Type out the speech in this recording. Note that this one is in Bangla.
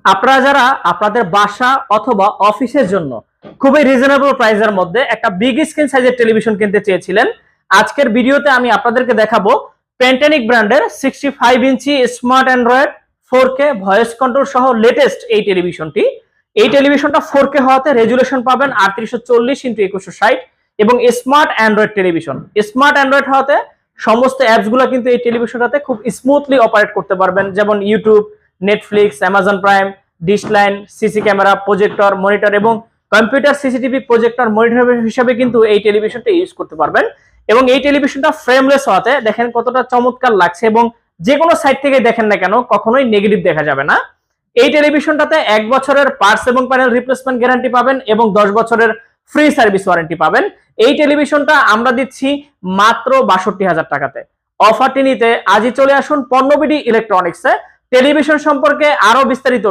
আপনারা যারা আপনাদের বাসা অথবা অফিসের জন্য খুবই রিজনেবল প্রাইসের মধ্যে একটা বিগ স্ক্রিন সাইজের টেলিভিশন কিনতে চেয়েছিলেন, আজকের ভিডিওতে আমি আপনাদেরকে দেখাবো পেন্টানিক ব্র্যান্ডের 65 inch smart Android 4K voice control সহ লেটেস্ট এই টেলিভিশনটি। এই টেলিভিশনটা 4K হওয়াতে রেজুলেশন পাবেন 3840x2160 এবং smart Android television. Smart Android হওয়াতে সমস্ত অ্যাপসগুলো কিন্তু এই টেলিভিশনটাতে খুব স্মুথলি অপারেট করতে পারবেন, যেমন YouTube, Netflix, Amazon prime, dish line, CC camera, projector, monitor এবং কম্পিউটার সিসিটিভি প্রজেক্টর মনিটর হিসেবে কিন্তু এই টেলিভিশনটা ইউজ করতে পারবেন। এবং এই টেলিভিশনটা ফ্রেমলেস হওয়াতে দেখেন কতটা চমৎকার লাগছে, এবং যে কোনো সাইড থেকে দেখেন না কেন কখনোই নেগেটিভ দেখা যাবে না। এই টেলিভিশনটাতে 1 বছরের পার্টস এবং প্যানেল রিপ্লেসমেন্ট গ্যারান্টি পাবেন এবং 10 বছরের ফ্রি সার্ভিস ওয়ারেন্টি পাবেন। এই টেলিভিশনটা আমরা দিচ্ছি মাত্র ৬২,০০০ টাকাতে। অফারটি নিতে আজই চলে আসুন পণ্যবিডি ইলেকট্রনিক্সে। টেলিভিশন সম্পর্কে আরো বিস্তারিত